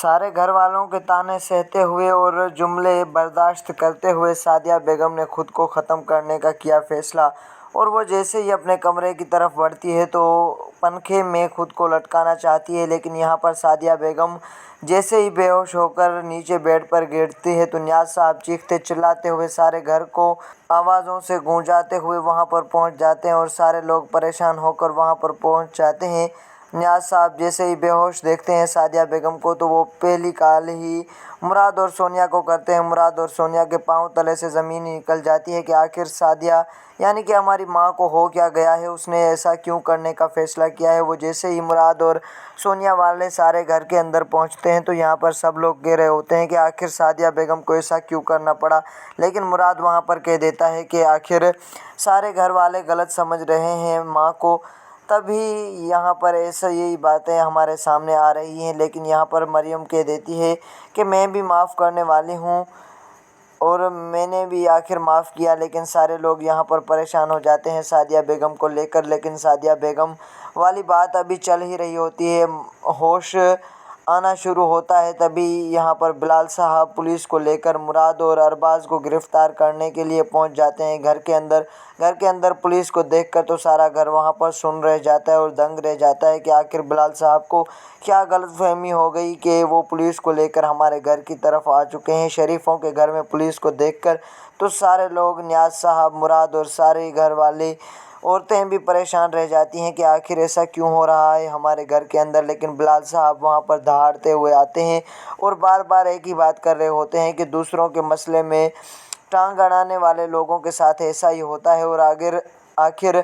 سارے گھر والوں کے طعنے سہتے ہوئے اور جملے برداشت کرتے ہوئے سعدیہ بیگم نے خود کو ختم کرنے کا کیا فیصلہ، اور وہ جیسے ہی اپنے کمرے کی طرف بڑھتی ہے تو پنکھے میں خود کو لٹکانا چاہتی ہے، لیکن یہاں پر سعدیہ بیگم جیسے ہی بے ہوش ہو کر نیچے بیڈ پر گرتی ہے تو نیاز صاحب چیختے چلاتے ہوئے سارے گھر کو آوازوں سے گونجاتے ہوئے وہاں پر پہنچ جاتے ہیں اور سارے لوگ پریشان ہو کر وہاں پر پہنچ جاتے ہیں۔ نیاز صاحب جیسے ہی بے ہوش دیکھتے ہیں سعدیہ بیگم کو تو وہ پہلی کال ہی مراد اور سونیا کو کرتے ہیں۔ مراد اور سونیا کے پاؤں تلے سے زمین ہی نکل جاتی ہے کہ آخر سعدیہ یعنی کہ ہماری ماں کو ہو کیا گیا ہے، اس نے ایسا کیوں کرنے کا فیصلہ کیا ہے۔ وہ جیسے ہی مراد اور سونیا والے سارے گھر کے اندر پہنچتے ہیں تو یہاں پر سب لوگ کہہ رہے ہوتے ہیں کہ آخر سعدیہ بیگم کو ایسا کیوں کرنا پڑا، لیکن مراد وہاں پر کہہ دیتا ہے کہ آخر سارے گھر والے غلط سمجھ رہے ہیں ماں کو، تبھی یہاں پر ایسا یہی باتیں ہمارے سامنے آ رہی ہیں۔ لیکن یہاں پر مریم کہہ دیتی ہے کہ میں بھی معاف کرنے والی ہوں اور میں نے بھی آخر معاف کیا، لیکن سارے لوگ یہاں پر پریشان ہو جاتے ہیں سعدیہ بیگم کو لے کر۔ لیکن سعدیہ بیگم والی بات ابھی چل ہی رہی ہوتی ہے، ہوش آنا شروع ہوتا ہے، تبھی یہاں پر بلال صاحب پولیس کو لے کر مراد اور ارباز کو گرفتار کرنے کے لیے پہنچ جاتے ہیں گھر کے اندر۔ گھر کے اندر پولیس کو دیکھ کر تو سارا گھر وہاں پر سن رہ جاتا ہے اور دنگ رہ جاتا ہے کہ آخر بلال صاحب کو کیا غلط فہمی ہو گئی کہ وہ پولیس کو لے کر ہمارے گھر کی طرف آ چکے ہیں۔ شریفوں کے گھر میں پولیس کو دیکھ کر تو سارے لوگ، نیاز صاحب، مراد اور سارے گھر والی عورتیں بھی پریشان رہ جاتی ہیں کہ آخر ایسا کیوں ہو رہا ہے ہمارے گھر کے اندر۔ لیکن بلال صاحب وہاں پر دہاڑتے ہوئے آتے ہیں اور بار بار ایک ہی بات کر رہے ہوتے ہیں کہ دوسروں کے مسئلے میں ٹانگ اڑانے والے لوگوں کے ساتھ ایسا ہی ہوتا ہے اور آخر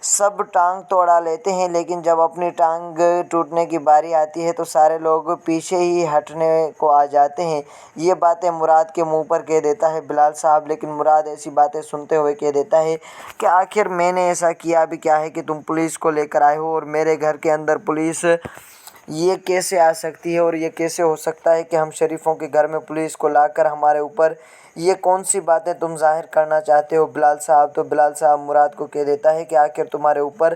سب ٹانگ تو اڑا لیتے ہیں، لیکن جب اپنی ٹانگ ٹوٹنے کی باری آتی ہے تو سارے لوگ پیچھے ہی ہٹنے کو آ جاتے ہیں۔ یہ باتیں مراد کے منہ پر کہہ دیتا ہے بلال صاحب، لیکن مراد ایسی باتیں سنتے ہوئے کہہ دیتا ہے کہ آخر میں نے ایسا کیا بھی کیا ہے کہ تم پولیس کو لے کر آئے ہو، اور میرے گھر کے اندر پولیس یہ کیسے آ سکتی ہے اور یہ کیسے ہو سکتا ہے کہ ہم شریفوں کے گھر میں پولیس کو لا کر ہمارے اوپر یہ کون سی باتیں تم ظاہر کرنا چاہتے ہو بلال صاحب۔ تو بلال صاحب مراد کو کہہ دیتا ہے کہ آخر تمہارے اوپر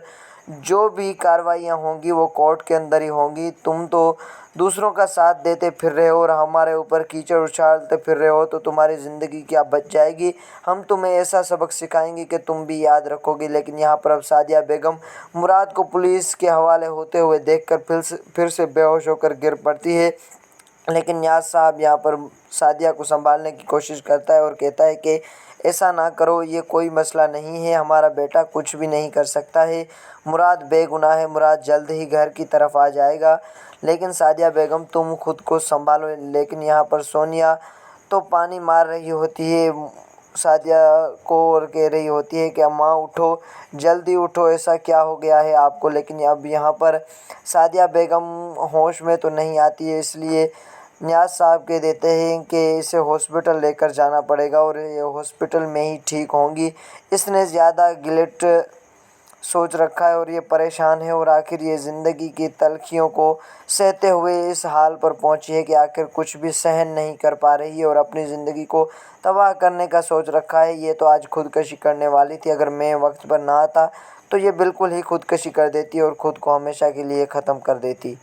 جو بھی کارروائیاں ہوں گی وہ کورٹ کے اندر ہی ہوں گی، تم تو دوسروں کا ساتھ دیتے پھر رہے ہو اور ہمارے اوپر کیچڑ اچھالتے پھر رہے ہو، تو تمہاری زندگی کیا بچ جائے گی، ہم تمہیں ایسا سبق سکھائیں گے کہ تم بھی یاد رکھو گے۔ لیکن یہاں پر اب سعدیہ بیگم مراد کو پولیس کے حوالے ہوتے ہوئے دیکھ کر پھر سے بے ہوش ہو کر گر پڑتی ہے، لیکن نیاز صاحب یہاں پر سعدیہ کو سنبھالنے کی کوشش کرتا ہے اور کہتا ہے کہ ایسا نہ کرو، یہ کوئی مسئلہ نہیں ہے، ہمارا بیٹا کچھ بھی نہیں کر سکتا ہے، مراد بے گناہ ہے، مراد جلد ہی گھر کی طرف آ جائے گا، لیکن سعدیہ بیگم تم خود کو سنبھالو۔ لیکن یہاں پر سونیا تو پانی مار رہی ہوتی ہے سعدیہ کو اور کہہ رہی ہوتی ہے کہ ماں اٹھو، جلدی اٹھو، ایسا کیا ہو گیا ہے آپ کو۔ لیکن اب یہاں پر سعدیہ بیگم ہوش میں تو نہیں آتی ہے، اس لیے نیاز صاحب کہہ دیتے ہیں کہ اسے ہاسپٹل لے کر جانا پڑے گا اور یہ ہاسپٹل میں ہی ٹھیک ہوں گی، اس نے زیادہ گلٹ سوچ رکھا ہے اور یہ پریشان ہے اور آخر یہ زندگی کی تلخیوں کو سہتے ہوئے اس حال پر پہنچی ہے کہ آخر کچھ بھی سہن نہیں کر پا رہی ہے اور اپنی زندگی کو تباہ کرنے کا سوچ رکھا ہے۔ یہ تو آج خودکشی کرنے والی تھی، اگر میں وقت پر نہ آتا تو یہ بالکل ہی خودکشی کر دیتی اور خود کو ہمیشہ کے لیے ختم کر دیتی۔